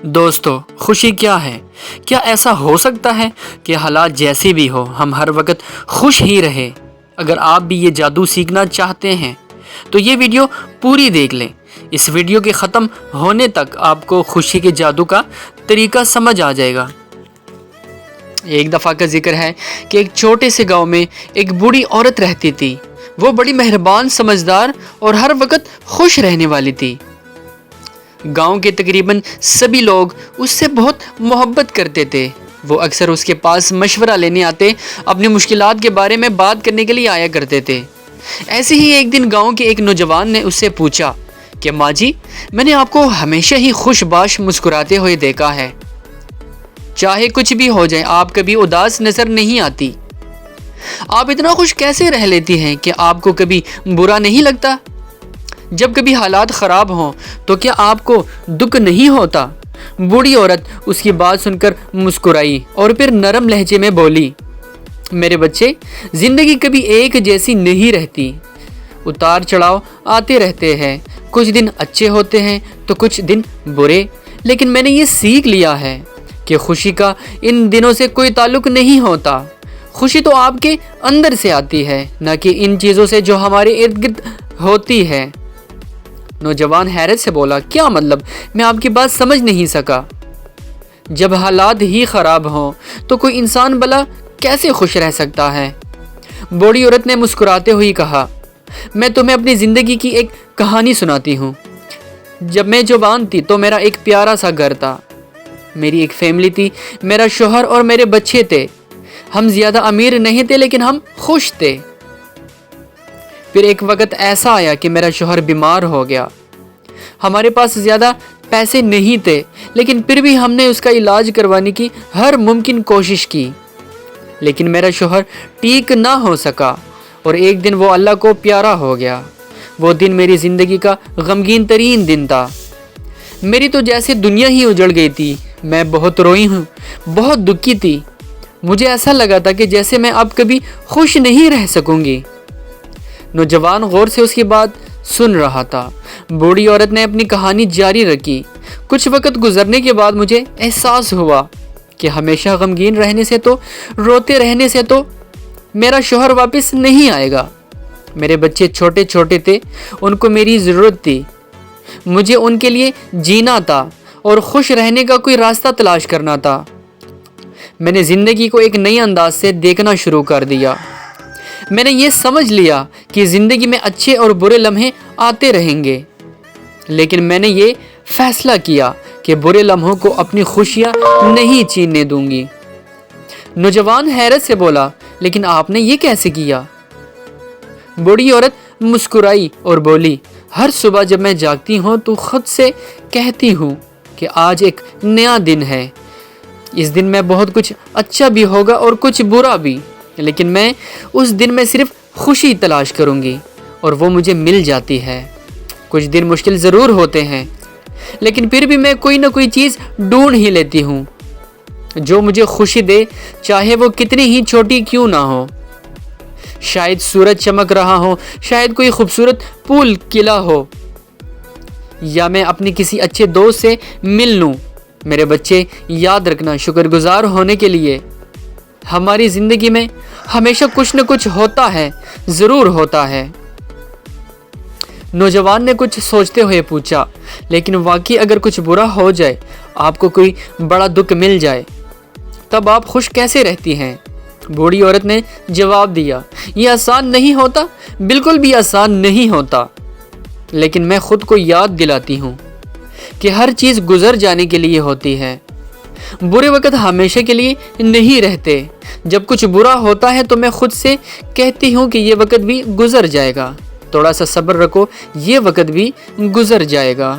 دوستو، خوشی کیا ہے؟ کیا ایسا ہو سکتا ہے کہ حالات جیسے بھی ہو ہم ہر وقت خوش ہی رہے؟ اگر آپ بھی یہ جادو سیکھنا چاہتے ہیں تو یہ ویڈیو پوری دیکھ لیں۔ اس ویڈیو کے ختم ہونے تک آپ کو خوشی کے جادو کا طریقہ سمجھ آ جائے گا۔ ایک دفعہ کا ذکر ہے کہ ایک چھوٹے سے گاؤں میں ایک بوڑھی عورت رہتی تھی۔ وہ بڑی مہربان، سمجھدار اور ہر وقت خوش رہنے والی تھی۔ گاؤں کے تقریباً سبھی لوگ اس سے بہت محبت کرتے تھے۔ وہ اکثر اس کے پاس مشورہ لینے آتے، اپنی مشکلات کے بارے میں بات کرنے کے لیے آیا کرتے تھے۔ ایسے ہی ایک دن گاؤں کے ایک نوجوان نے اس سے پوچھا کہ ماں جی، میں نے آپ کو ہمیشہ ہی خوش باش مسکراتے ہوئے دیکھا ہے۔ چاہے کچھ بھی ہو جائے آپ کبھی اداس نظر نہیں آتی۔ آپ اتنا خوش کیسے رہ لیتی ہیں کہ آپ کو کبھی برا نہیں لگتا؟ جب کبھی حالات خراب ہوں تو کیا آپ کو دکھ نہیں ہوتا؟ بوڑھی عورت اس کی بات سن کر مسکرائی اور پھر نرم لہجے میں بولی، میرے بچے، زندگی کبھی ایک جیسی نہیں رہتی۔ اتار چڑھاؤ آتے رہتے ہیں، کچھ دن اچھے ہوتے ہیں تو کچھ دن برے، لیکن میں نے یہ سیکھ لیا ہے کہ خوشی کا ان دنوں سے کوئی تعلق نہیں ہوتا۔ خوشی تو آپ کے اندر سے آتی ہے، نہ کہ ان چیزوں سے جو ہمارے ارد گرد ہوتی ہے۔ نوجوان حیرت سے بولا، کیا مطلب؟ میں آپ کی بات سمجھ نہیں سکا۔ جب حالات ہی خراب ہوں تو کوئی انسان بھلا کیسے خوش رہ سکتا ہے؟ بوڑھی عورت نے مسکراتے ہوئے کہا، میں تمہیں اپنی زندگی کی ایک کہانی سناتی ہوں۔ جب میں جوان تھی تو میرا ایک پیارا سا گھر تھا۔ میری ایک فیملی تھی، میرا شوہر اور میرے بچے تھے۔ ہم زیادہ امیر نہیں تھے لیکن ہم خوش تھے۔ پھر ایک وقت ایسا آیا کہ میرا شوہر بیمار ہو گیا۔ ہمارے پاس زیادہ پیسے نہیں تھے، لیکن پھر بھی ہم نے اس کا علاج کروانے کی ہر ممکن کوشش کی، لیکن میرا شوہر ٹھیک نہ ہو سکا اور ایک دن وہ اللہ کو پیارا ہو گیا۔ وہ دن میری زندگی کا غمگین ترین دن تھا۔ میری تو جیسے دنیا ہی اجڑ گئی تھی۔ میں بہت روئی ہوں، بہت دکھی تھی۔ مجھے ایسا لگا تھا کہ جیسے میں اب کبھی خوش نہیں رہ سکوں گی۔ نوجوان غور سے اس کی بات سن رہا تھا۔ بوڑھی عورت نے اپنی کہانی جاری رکھی۔ کچھ وقت گزرنے کے بعد مجھے احساس ہوا کہ ہمیشہ غمگین رہنے سے تو، روتے رہنے سے تو میرا شوہر واپس نہیں آئے گا۔ میرے بچے چھوٹے چھوٹے تھے، ان کو میری ضرورت تھی۔ مجھے ان کے لیے جینا تھا اور خوش رہنے کا کوئی راستہ تلاش کرنا تھا۔ میں نے زندگی کو ایک نئی انداز سے دیکھنا شروع کر دیا۔ میں نے یہ سمجھ لیا کہ زندگی میں اچھے اور برے لمحے آتے رہیں گے، لیکن میں نے یہ فیصلہ کیا کہ برے لمحوں کو اپنی خوشیاں نہیں چھیننے دوں گی۔ نوجوان حیرت سے بولا، لیکن آپ نے یہ کیسے کیا؟ بوڑھی عورت مسکرائی اور بولی، ہر صبح جب میں جاگتی ہوں تو خود سے کہتی ہوں کہ آج ایک نیا دن ہے۔ اس دن میں بہت کچھ اچھا بھی ہوگا اور کچھ برا بھی، لیکن میں اس دن میں صرف خوشی تلاش کروں گی اور وہ مجھے مل جاتی ہے۔ کچھ دن مشکل ضرور ہوتے ہیں، لیکن پھر بھی میں کوئی نہ کوئی چیز ڈھونڈ ہی لیتی ہوں جو مجھے خوشی دے، چاہے وہ کتنی ہی چھوٹی کیوں نہ ہو۔ شاید سورج چمک رہا ہو، شاید کوئی خوبصورت پھول کھلا ہو، یا میں اپنی کسی اچھے دوست سے مل لوں۔ میرے بچے، یاد رکھنا، شکر گزار ہونے کے لیے ہماری زندگی میں ہمیشہ کچھ نہ کچھ ہوتا ہے، ضرور ہوتا ہے۔ نوجوان نے کچھ سوچتے ہوئے پوچھا، لیکن واقعی اگر کچھ برا ہو جائے، آپ کو کوئی بڑا دکھ مل جائے، تب آپ خوش کیسے رہتی ہیں؟ بوڑھی عورت نے جواب دیا، یہ آسان نہیں ہوتا، بالکل بھی آسان نہیں ہوتا، لیکن میں خود کو یاد دلاتی ہوں کہ ہر چیز گزر جانے کے لیے ہوتی ہے۔ برے وقت ہمیشہ کے لیے نہیں رہتے۔ جب کچھ برا ہوتا ہے تو میں خود سے کہتی ہوں کہ یہ وقت بھی گزر جائے گا، تھوڑا سا صبر رکھو، یہ وقت بھی گزر جائے گا۔